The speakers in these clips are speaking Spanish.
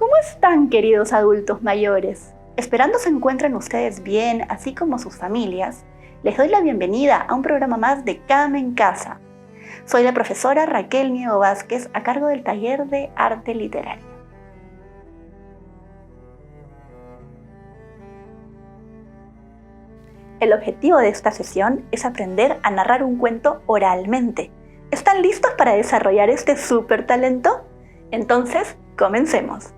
¿Cómo están, queridos adultos mayores? Esperando se encuentren ustedes bien, así como sus familias, les doy la bienvenida a un programa más de Cama en Casa. Soy la profesora Raquel Niego Vázquez, a cargo del taller de arte literario. El objetivo de esta sesión es aprender a narrar un cuento oralmente. ¿Están listos para desarrollar este súper talento? Entonces, comencemos.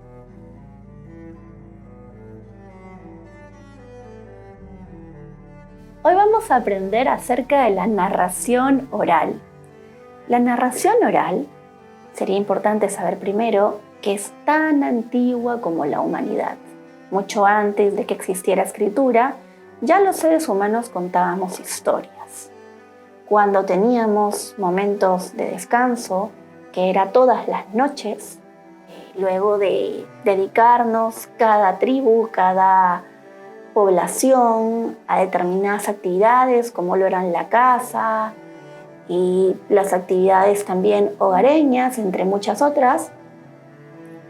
Hoy vamos a aprender acerca de la narración oral. La narración oral, sería importante saber primero que es tan antigua como la humanidad. Mucho antes de que existiera escritura, ya los seres humanos contábamos historias. Cuando teníamos momentos de descanso, que era todas las noches, luego de dedicarnos cada tribu, cada población a determinadas actividades, como lo eran la caza y las actividades también hogareñas, entre muchas otras,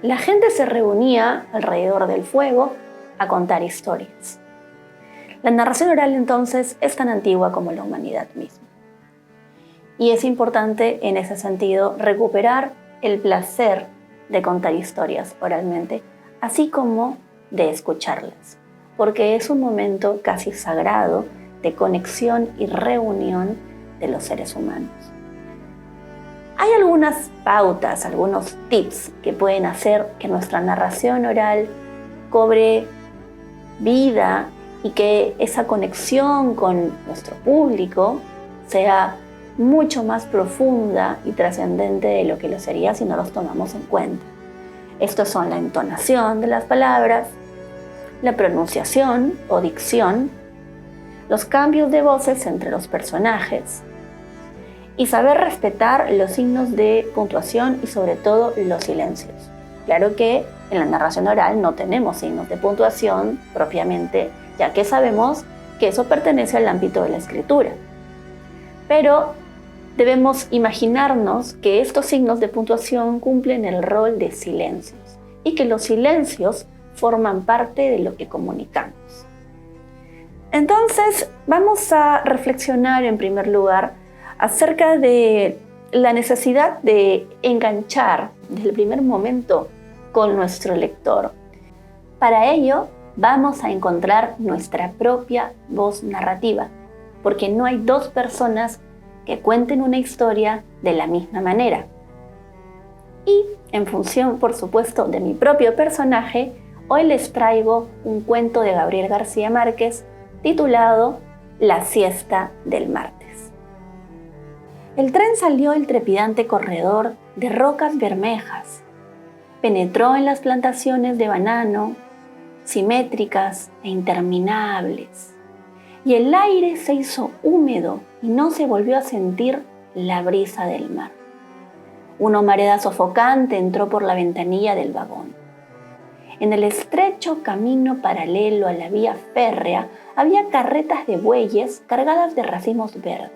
la gente se reunía alrededor del fuego a contar historias. La narración oral entonces es tan antigua como la humanidad misma. Y es importante en ese sentido recuperar el placer de contar historias oralmente, así como de escucharlas, porque es un momento casi sagrado de conexión y reunión de los seres humanos. Hay algunas pautas, algunos tips que pueden hacer que nuestra narración oral cobre vida y que esa conexión con nuestro público sea mucho más profunda y trascendente de lo que lo sería si no los tomamos en cuenta. Estos son la entonación de las palabras, la pronunciación o dicción, los cambios de voces entre los personajes y saber respetar los signos de puntuación y sobre todo los silencios. Claro que en la narración oral no tenemos signos de puntuación propiamente, ya que sabemos que eso pertenece al ámbito de la escritura. Pero debemos imaginarnos que estos signos de puntuación cumplen el rol de silencios y que los silencios forman parte de lo que comunicamos. Entonces, vamos a reflexionar en primer lugar acerca de la necesidad de enganchar desde el primer momento con nuestro lector. Para ello, vamos a encontrar nuestra propia voz narrativa, porque no hay dos personas que cuenten una historia de la misma manera. Y, en función, por supuesto, de mi propio personaje, hoy les traigo un cuento de Gabriel García Márquez titulado La siesta del martes. El tren salió del trepidante corredor de rocas bermejas, penetró en las plantaciones de banano, simétricas e interminables, y el aire se hizo húmedo y no se volvió a sentir la brisa del mar. Una humareda sofocante entró por la ventanilla del vagón. En el estrecho camino paralelo a la vía férrea había carretas de bueyes cargadas de racimos verdes.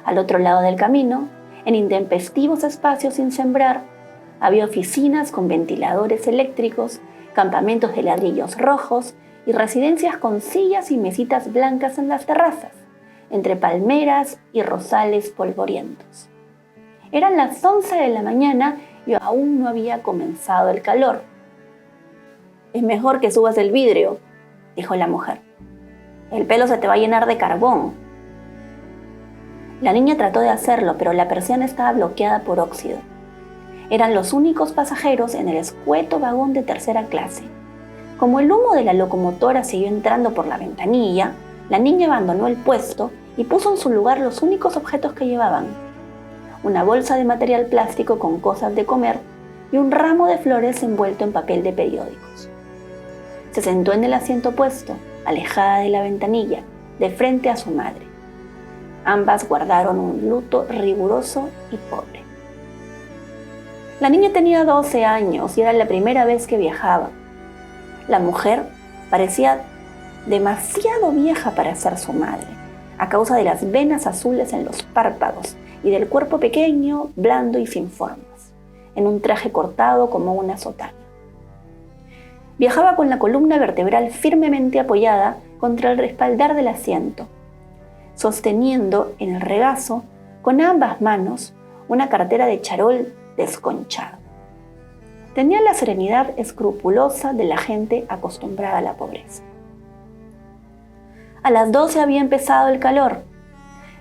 Al otro lado del camino, en intempestivos espacios sin sembrar, había oficinas con ventiladores eléctricos, campamentos de ladrillos rojos y residencias con sillas y mesitas blancas en las terrazas, entre palmeras y rosales polvorientos. Eran las 11 de la mañana y aún no había comenzado el calor. «Es mejor que subas el vidrio», dijo la mujer. «El pelo se te va a llenar de carbón». La niña trató de hacerlo, pero la persiana estaba bloqueada por óxido. Eran los únicos pasajeros en el escueto vagón de tercera clase. Como el humo de la locomotora siguió entrando por la ventanilla, la niña abandonó el puesto y puso en su lugar los únicos objetos que llevaban: una bolsa de material plástico con cosas de comer y un ramo de flores envuelto en papel de periódicos. Se sentó en el asiento opuesto, alejada de la ventanilla, de frente a su madre. Ambas guardaron un luto riguroso y pobre. La niña tenía 12 años y era la primera vez que viajaba. La mujer parecía demasiado vieja para ser su madre, a causa de las venas azules en los párpados y del cuerpo pequeño, blando y sin formas, en un traje cortado como una sotana. Viajaba con la columna vertebral firmemente apoyada contra el respaldar del asiento, sosteniendo en el regazo con ambas manos una cartera de charol desconchado. Tenía la serenidad escrupulosa de la gente acostumbrada a la pobreza. A las 12 había empezado el calor.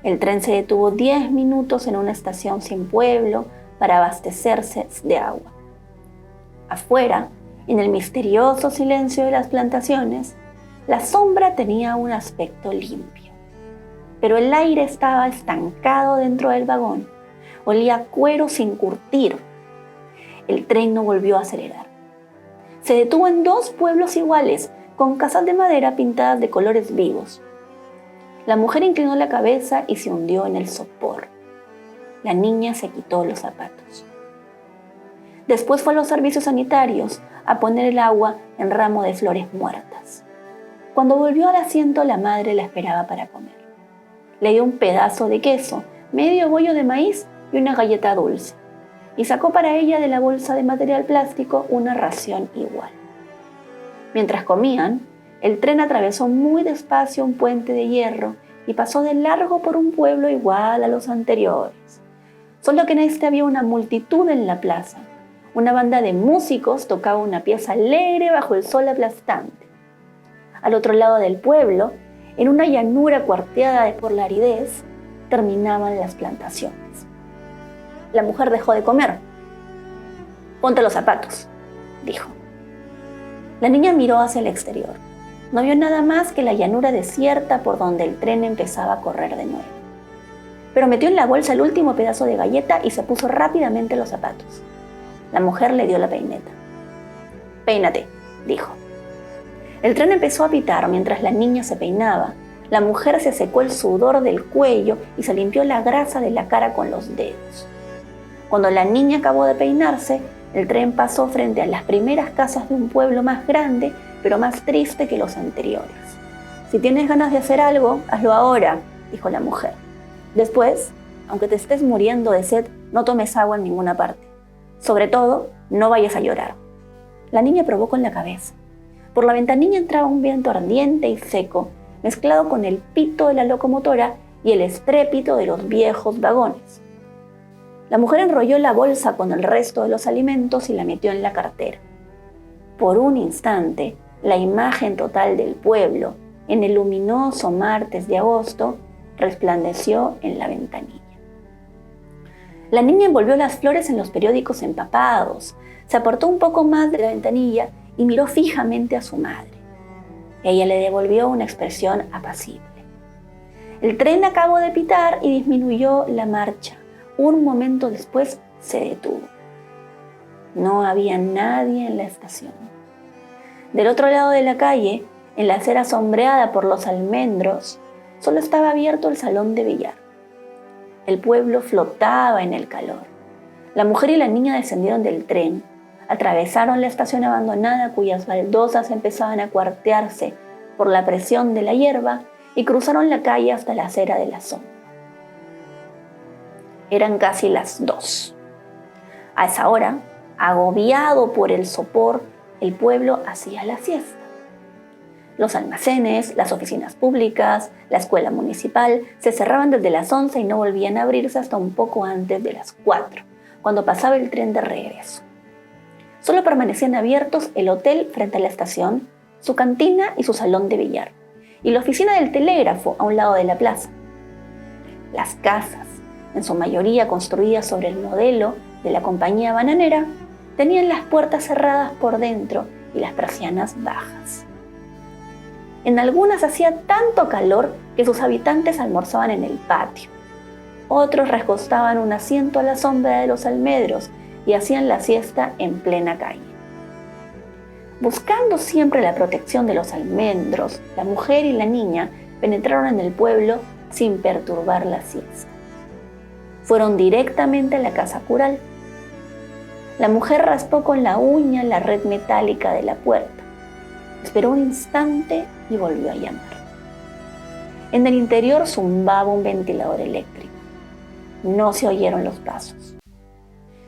El tren se detuvo 10 minutos en una estación sin pueblo para abastecerse de agua. Afuera, en el misterioso silencio de las plantaciones, la sombra tenía un aspecto limpio. Pero el aire estaba estancado dentro del vagón. Olía a cuero sin curtir. El tren no volvió a acelerar. Se detuvo en 2 pueblos iguales, con casas de madera pintadas de colores vivos. La mujer inclinó la cabeza y se hundió en el sopor. La niña se quitó los zapatos. Después fue a los servicios sanitarios a poner el agua en ramo de flores muertas. Cuando volvió al asiento, la madre la esperaba para comer. Le dio un pedazo de queso, medio bollo de maíz y una galleta dulce, y sacó para ella de la bolsa de material plástico una ración igual. Mientras comían, el tren atravesó muy despacio un puente de hierro y pasó de largo por un pueblo igual a los anteriores. Solo que en este había una multitud en la plaza. Una banda de músicos tocaba una pieza alegre bajo el sol aplastante. Al otro lado del pueblo, en una llanura cuarteada por la aridez, terminaban las plantaciones. La mujer dejó de comer. «Ponte los zapatos», dijo. La niña miró hacia el exterior. No vio nada más que la llanura desierta por donde el tren empezaba a correr de nuevo. Pero metió en la bolsa el último pedazo de galleta y se puso rápidamente los zapatos. La mujer le dio la peineta. «Peínate», dijo. El tren empezó a pitar mientras la niña se peinaba. La mujer se secó el sudor del cuello y se limpió la grasa de la cara con los dedos. Cuando la niña acabó de peinarse, el tren pasó frente a las primeras casas de un pueblo más grande, pero más triste que los anteriores. «Si tienes ganas de hacer algo, hazlo ahora», dijo la mujer. «Después, aunque te estés muriendo de sed, no tomes agua en ninguna parte. Sobre todo, no vayas a llorar». La niña probó con la cabeza. Por la ventanilla entraba un viento ardiente y seco, mezclado con el pito de la locomotora y el estrépito de los viejos vagones. La mujer enrolló la bolsa con el resto de los alimentos y la metió en la cartera. Por un instante, la imagen total del pueblo, en el luminoso martes de agosto, resplandeció en la ventanilla. La niña envolvió las flores en los periódicos empapados, se apartó un poco más de la ventanilla y miró fijamente a su madre. Ella le devolvió una expresión apacible. El tren acabó de pitar y disminuyó la marcha. Un momento después se detuvo. No había nadie en la estación. Del otro lado de la calle, en la acera sombreada por los almendros, solo estaba abierto el salón de billar. El pueblo flotaba en el calor. La mujer y la niña descendieron del tren, atravesaron la estación abandonada cuyas baldosas empezaban a cuartearse por la presión de la hierba y cruzaron la calle hasta la acera de la sombra. Eran casi las 2. A esa hora, agobiado por el sopor, el pueblo hacía la siesta. Los almacenes, las oficinas públicas, la escuela municipal se cerraban desde las 11 y no volvían a abrirse hasta un poco antes de las 4, cuando pasaba el tren de regreso. Solo permanecían abiertos el hotel frente a la estación, su cantina y su salón de billar, y la oficina del telégrafo a un lado de la plaza. Las casas, en su mayoría construidas sobre el modelo de la compañía bananera, tenían las puertas cerradas por dentro y las persianas bajas. En algunas hacía tanto calor que sus habitantes almorzaban en el patio. Otros recostaban un asiento a la sombra de los almendros y hacían la siesta en plena calle. Buscando siempre la protección de los almendros, la mujer y la niña penetraron en el pueblo sin perturbar la siesta. Fueron directamente a la casa cural. La mujer raspó con la uña la red metálica de la puerta. Esperó un instante y volvió a llamar. En el interior zumbaba un ventilador eléctrico. No se oyeron los pasos.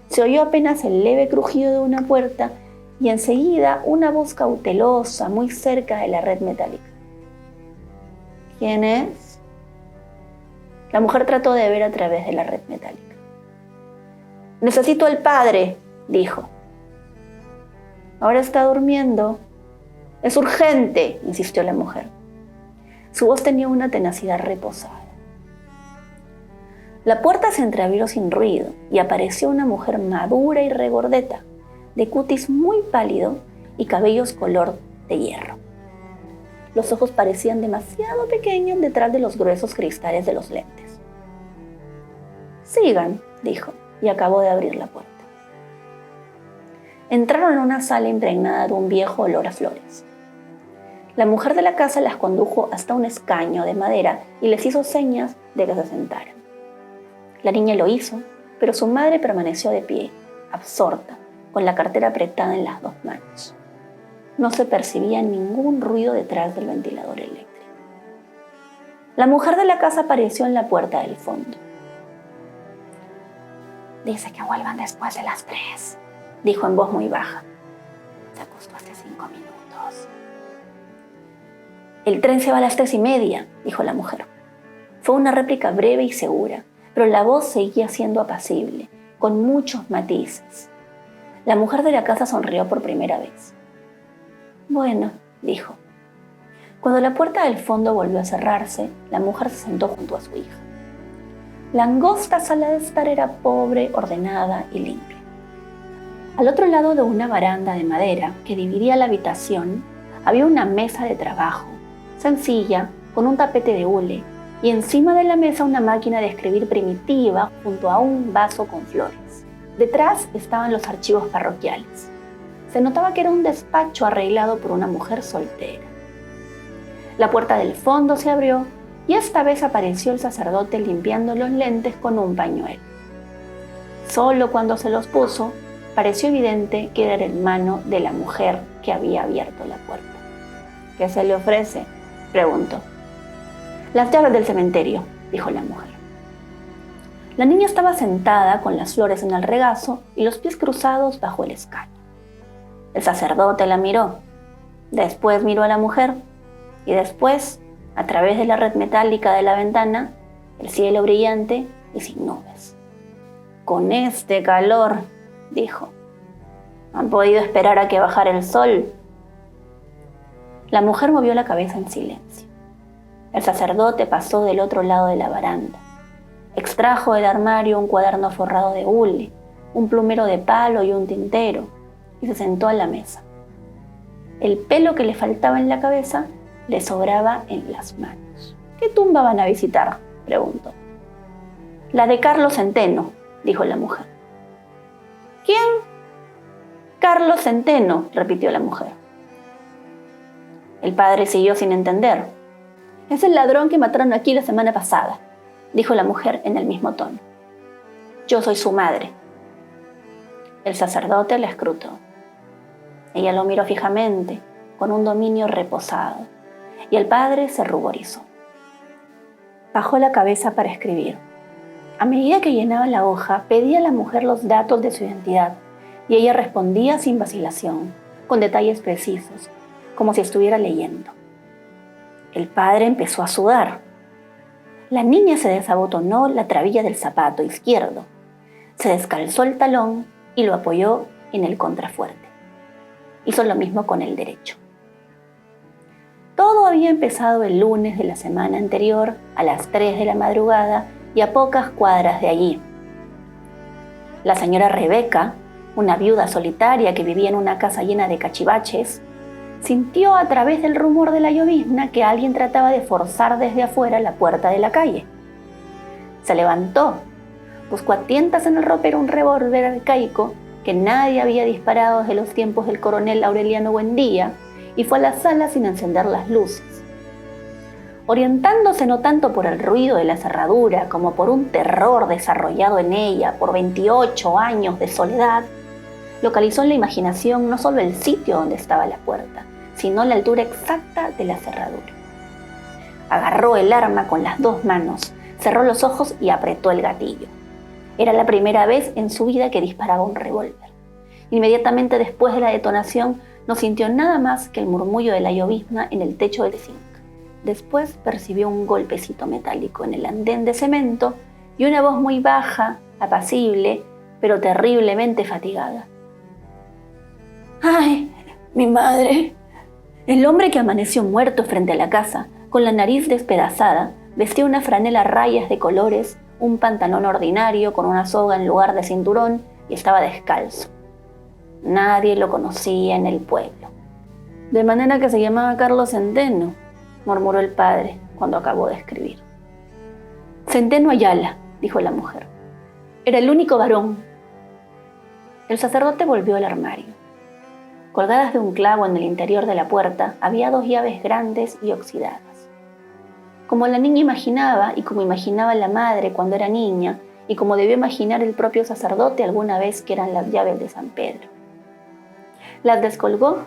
Se oyó apenas el leve crujido de una puerta y enseguida una voz cautelosa muy cerca de la red metálica. ¿Quién es? La mujer trató de ver a través de la red metálica. Necesito al padre, dijo. Ahora está durmiendo. Es urgente, insistió la mujer. Su voz tenía una tenacidad reposada. La puerta se entreabrió sin ruido y apareció una mujer madura y regordeta, de cutis muy pálido y cabellos color de hierro. Los ojos parecían demasiado pequeños detrás de los gruesos cristales de los lentes. Sigan, dijo, y acabó de abrir la puerta. Entraron en una sala impregnada de un viejo olor a flores. La mujer de la casa las condujo hasta un escaño de madera y les hizo señas de que se sentaran. La niña lo hizo, pero su madre permaneció de pie, absorta, con la cartera apretada en las dos manos. No se percibía ningún ruido detrás del ventilador eléctrico. La mujer de la casa apareció en la puerta del fondo. Dice que vuelvan después de las 3, dijo en voz muy baja. Se acostó hace 5 minutos. El tren se va a las 3:30, dijo la mujer. Fue una réplica breve y segura, pero la voz seguía siendo apacible, con muchos matices. La mujer de la casa sonrió por primera vez. Bueno, dijo. Cuando la puerta del fondo volvió a cerrarse, la mujer se sentó junto a su hija. La angosta sala de estar era pobre, ordenada y limpia. Al otro lado de una baranda de madera que dividía la habitación, había una mesa de trabajo, sencilla, con un tapete de hule, y encima de la mesa una máquina de escribir primitiva junto a un vaso con flores. Detrás estaban los archivos parroquiales. Se notaba que era un despacho arreglado por una mujer soltera. La puerta del fondo se abrió y esta vez apareció el sacerdote limpiando los lentes con un pañuelo. Solo cuando se los puso, pareció evidente que era el hermano de la mujer que había abierto la puerta. ¿Qué se le ofrece?, preguntó. Las llaves del cementerio, dijo la mujer. La niña estaba sentada con las flores en el regazo y los pies cruzados bajo el escaño. El sacerdote la miró, después miró a la mujer y después, a través de la red metálica de la ventana, el cielo brillante y sin nubes. Con este calor, dijo, ¿han podido esperar a que bajara el sol? La mujer movió la cabeza en silencio. El sacerdote pasó del otro lado de la baranda. Extrajo del armario un cuaderno forrado de hule, un plumero de palo y un tintero, y se sentó a la mesa. El pelo que le faltaba en la cabeza le sobraba en las manos. ¿Qué tumba van a visitar?, preguntó. La de Carlos Centeno, dijo la mujer. ¿Quién? Carlos Centeno, repitió la mujer. El padre siguió sin entender. Es el ladrón que mataron aquí la semana pasada, dijo la mujer en el mismo tono. Yo soy su madre. El sacerdote la escrutó. Ella lo miró fijamente, con un dominio reposado, y el padre se ruborizó. Bajó la cabeza para escribir. A medida que llenaba la hoja, pedía a la mujer los datos de su identidad, y ella respondía sin vacilación, con detalles precisos, como si estuviera leyendo. El padre empezó a sudar. La niña se desabotonó la trabilla del zapato izquierdo, se descalzó el talón y lo apoyó en el contrafuerte. Hizo lo mismo con el derecho. Todo había empezado el lunes de la semana anterior, a las 3 de la madrugada, y a pocas cuadras de allí. La señora Rebeca, una viuda solitaria que vivía en una casa llena de cachivaches, sintió a través del rumor de la llovizna que alguien trataba de forzar desde afuera la puerta de la calle. Se levantó, buscó a tientas en el ropero un revólver arcaico que nadie había disparado desde los tiempos del coronel Aureliano Buendía y fue a la sala sin encender las luces. Orientándose no tanto por el ruido de la cerradura como por un terror desarrollado en ella por 28 años de soledad, localizó en la imaginación no solo el sitio donde estaba la puerta, sino la altura exacta de la cerradura. Agarró el arma con las 2 manos, cerró los ojos y apretó el gatillo. Era la primera vez en su vida que disparaba un revólver. Inmediatamente después de la detonación, no sintió nada más que el murmullo de la llovizna en el techo del zinc. Después percibió un golpecito metálico en el andén de cemento y una voz muy baja, apacible, pero terriblemente fatigada. ¡Ay, mi madre! El hombre que amaneció muerto frente a la casa, con la nariz despedazada, vestía una franela a rayas de colores, un pantalón ordinario con una soga en lugar de cinturón y estaba descalzo. Nadie lo conocía en el pueblo. De manera que se llamaba Carlos Centeno, murmuró el padre cuando acabó de escribir. Centeno Ayala, dijo la mujer. Era el único varón. El sacerdote volvió al armario. Colgadas de un clavo en el interior de la puerta había 2 llaves grandes y oxidadas. Como la niña imaginaba y como imaginaba la madre cuando era niña y como debió imaginar el propio sacerdote alguna vez que eran las llaves de San Pedro. Las descolgó,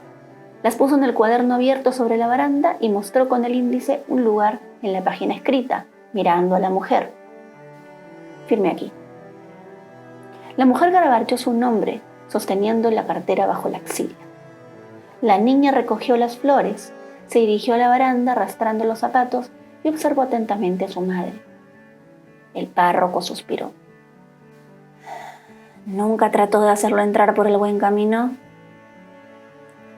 las puso en el cuaderno abierto sobre la baranda y mostró con el índice un lugar en la página escrita, mirando a la mujer. Firme aquí. La mujer garabarchó su nombre, sosteniendo la cartera bajo la axila. La niña recogió las flores, se dirigió a la baranda arrastrando los zapatos y observó atentamente a su madre. El párroco suspiró. ¿Nunca trató de hacerlo entrar por el buen camino?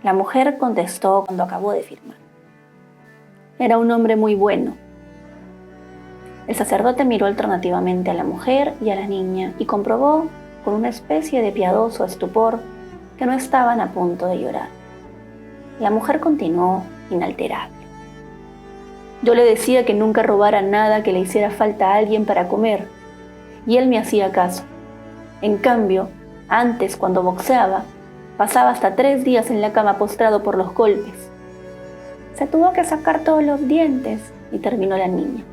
La mujer contestó cuando acabó de firmar. Era un hombre muy bueno. El sacerdote miró alternativamente a la mujer y a la niña y comprobó, con una especie de piadoso estupor, que no estaban a punto de llorar. La mujer continuó inalterable. Yo le decía que nunca robara nada que le hiciera falta a alguien para comer, y él me hacía caso. En cambio, antes, cuando boxeaba, pasaba hasta 3 días en la cama postrado por los golpes. Se tuvo que sacar todos los dientes, y terminó la niña.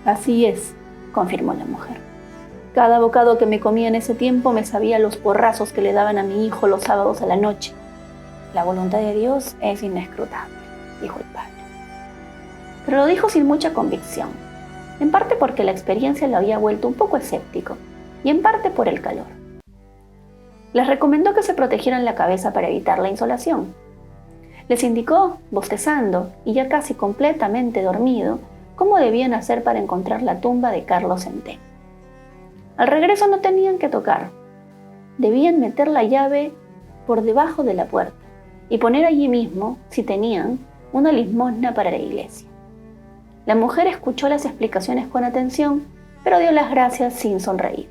Así es, confirmó la mujer. Cada bocado que me comía en ese tiempo me sabía los porrazos que le daban a mi hijo los sábados a la noche. La voluntad de Dios es inescrutable, dijo el padre. Pero lo dijo sin mucha convicción, en parte porque la experiencia lo había vuelto un poco escéptico, y en parte por el calor. Les recomendó que se protegieran la cabeza para evitar la insolación. Les indicó, bostezando y ya casi completamente dormido, cómo debían hacer para encontrar la tumba de Carlos Centeno. Al regreso no tenían que tocar. Debían meter la llave por debajo de la puerta y poner allí mismo, si tenían, una limosna para la iglesia. La mujer escuchó las explicaciones con atención, pero dio las gracias sin sonreír.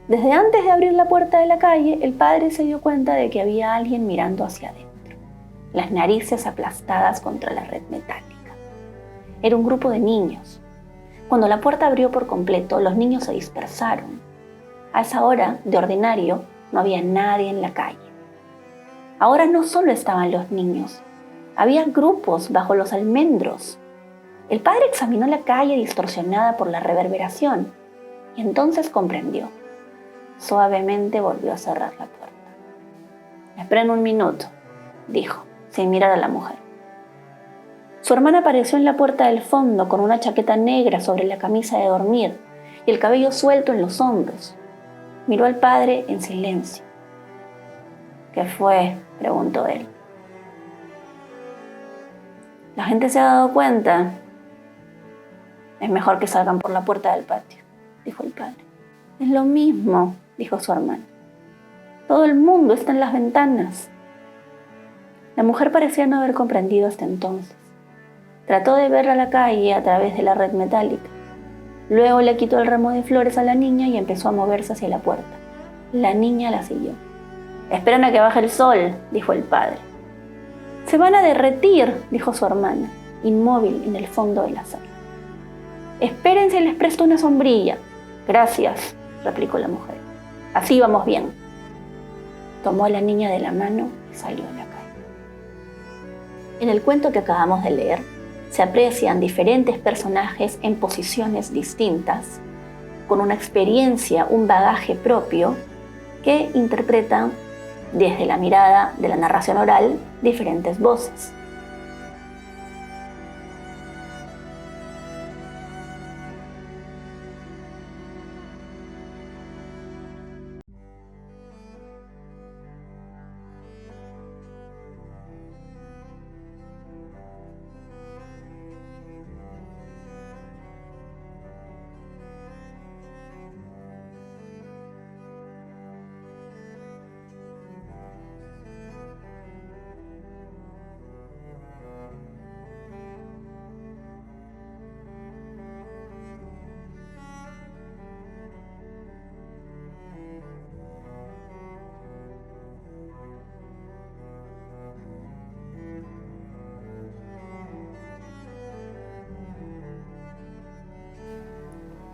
Desde antes de abrir la puerta de la calle, el padre se dio cuenta de que había alguien mirando hacia adentro, las narices aplastadas contra la red metálica. Era un grupo de niños. Cuando la puerta abrió por completo, los niños se dispersaron. A esa hora, de ordinario, no había nadie en la calle. Ahora no solo estaban los niños, había grupos bajo los almendros. El padre examinó la calle distorsionada por la reverberación y entonces comprendió. Suavemente volvió a cerrar la puerta. «Esperen un minuto», dijo, sin mirar a la mujer. Su hermana apareció en la puerta del fondo con una chaqueta negra sobre la camisa de dormir y el cabello suelto en los hombros. Miró al padre en silencio. «¿Qué fue?», preguntó él. «La gente se ha dado cuenta. Es mejor que salgan por la puerta del patio», dijo el padre. «Es lo mismo», dijo su hermana. «Todo el mundo está en las ventanas». La mujer parecía no haber comprendido hasta entonces. Trató de ver a la calle a través de la red metálica. Luego le quitó el ramo de flores a la niña y empezó a moverse hacia la puerta. La niña la siguió. «Esperan a que baje el sol», dijo el padre. «Se van a derretir», dijo su hermana, inmóvil en el fondo de la sala. «Espérense, les presto una sombrilla». «Gracias», replicó la mujer. «Así vamos bien». Tomó a la niña de la mano y salió a la calle. En el cuento que acabamos de leer, se aprecian diferentes personajes en posiciones distintas, con una experiencia, un bagaje propio, que interpretan desde la mirada de la narración oral diferentes voces.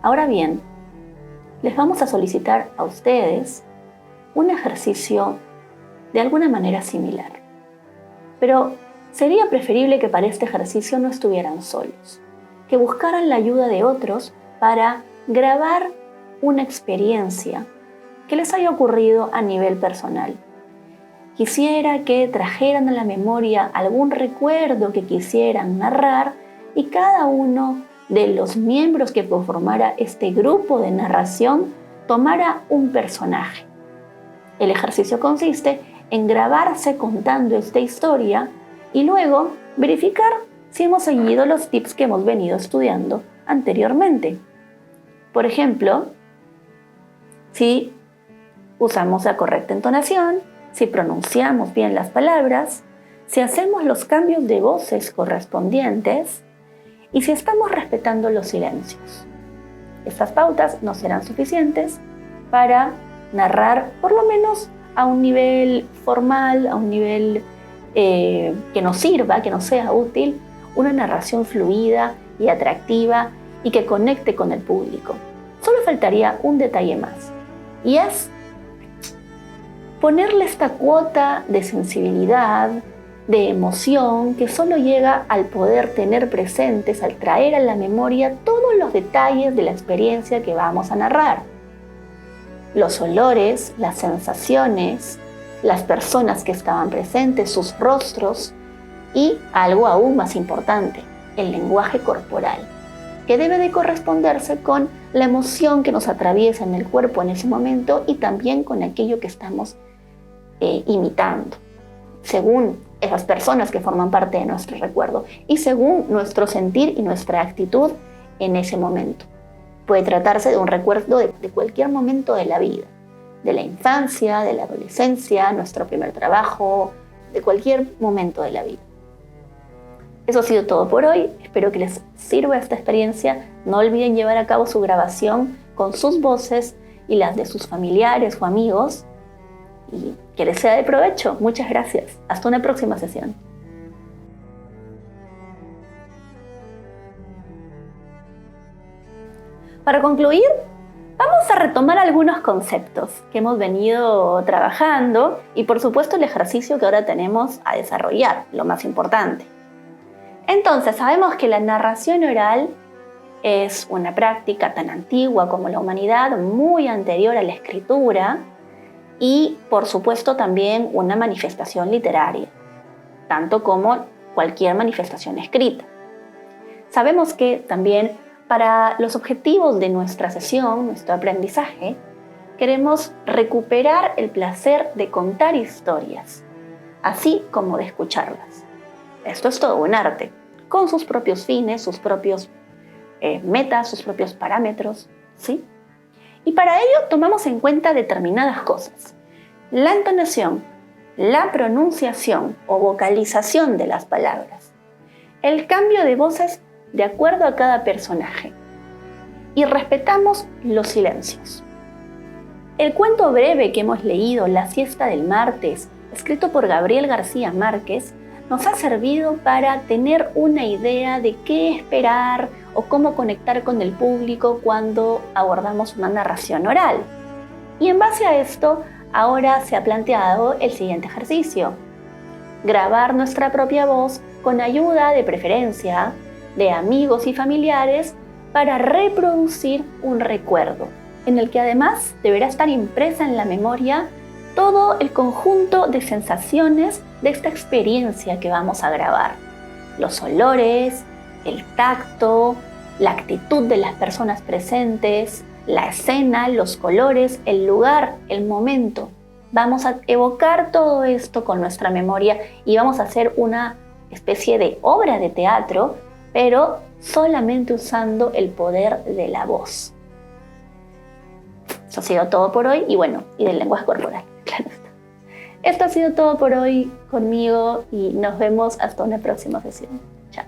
Ahora bien, les vamos a solicitar a ustedes un ejercicio de alguna manera similar. Pero sería preferible que para este ejercicio no estuvieran solos, que buscaran la ayuda de otros para grabar una experiencia que les haya ocurrido a nivel personal. Quisiera que trajeran a la memoria algún recuerdo que quisieran narrar y cada uno de los miembros que conformara este grupo de narración tomara un personaje. El ejercicio consiste en grabarse contando esta historia y luego verificar si hemos seguido los tips que hemos venido estudiando anteriormente. Por ejemplo, si usamos la correcta entonación, si pronunciamos bien las palabras, si hacemos los cambios de voces correspondientes y si estamos respetando los silencios. Estas pautas no serán suficientes para narrar, por lo menos a un nivel formal, a un nivel que nos sirva, que nos sea útil, una narración fluida y atractiva y que conecte con el público. Solo faltaría un detalle más, y es ponerle esta cuota de sensibilidad, de emoción que solo llega al poder tener presentes, al traer a la memoria todos los detalles de la experiencia que vamos a narrar. Los olores, las sensaciones, las personas que estaban presentes, sus rostros y algo aún más importante, el lenguaje corporal, que debe de corresponderse con la emoción que nos atraviesa en el cuerpo en ese momento y también con aquello que estamos imitando, según esas personas que forman parte de nuestro recuerdo y según nuestro sentir y nuestra actitud en ese momento. Puede tratarse de un recuerdo de cualquier momento de la vida, de la infancia, de la adolescencia, nuestro primer trabajo, de cualquier momento de la vida. Eso ha sido todo por hoy. Espero que les sirva esta experiencia. No olviden llevar a cabo su grabación con sus voces y las de sus familiares o amigos. Y que les sea de provecho. Muchas gracias. Hasta una próxima sesión. Para concluir, vamos a retomar algunos conceptos que hemos venido trabajando y por supuesto el ejercicio que ahora tenemos a desarrollar, lo más importante. Entonces, sabemos que la narración oral es una práctica tan antigua como la humanidad, muy anterior a la escritura y, por supuesto, también una manifestación literaria, tanto como cualquier manifestación escrita. Sabemos que también para los objetivos de nuestra sesión, nuestro aprendizaje, queremos recuperar el placer de contar historias, así como de escucharlas. Esto es todo un arte, con sus propios fines, sus propios metas, sus propios parámetros, ¿sí? Y para ello tomamos en cuenta determinadas cosas. La entonación, la pronunciación o vocalización de las palabras, el cambio de voces de acuerdo a cada personaje y respetamos los silencios. El cuento breve que hemos leído, La siesta del martes, escrito por Gabriel García Márquez, nos ha servido para tener una idea de qué esperar o cómo conectar con el público cuando abordamos una narración oral. Y en base a esto, ahora se ha planteado el siguiente ejercicio: grabar nuestra propia voz con ayuda, de preferencia, de amigos y familiares para reproducir un recuerdo, en el que además deberá estar impresa en la memoria todo el conjunto de sensaciones de esta experiencia que vamos a grabar. Los olores, el tacto, la actitud de las personas presentes, la escena, los colores, el lugar, el momento. Vamos a evocar todo esto con nuestra memoria y vamos a hacer una especie de obra de teatro, pero solamente usando el poder de la voz. Eso ha sido todo por hoy y del lenguaje corporal, claro está. Esto ha sido todo por hoy conmigo y nos vemos hasta una próxima sesión. Chao.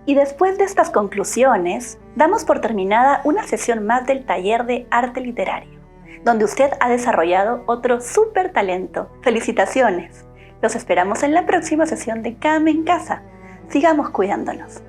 Y después de estas conclusiones, damos por terminada una sesión más del taller de arte literario, donde usted ha desarrollado otro súper talento. ¡Felicitaciones! Los esperamos en la próxima sesión de Kame en Casa. Sigamos cuidándonos.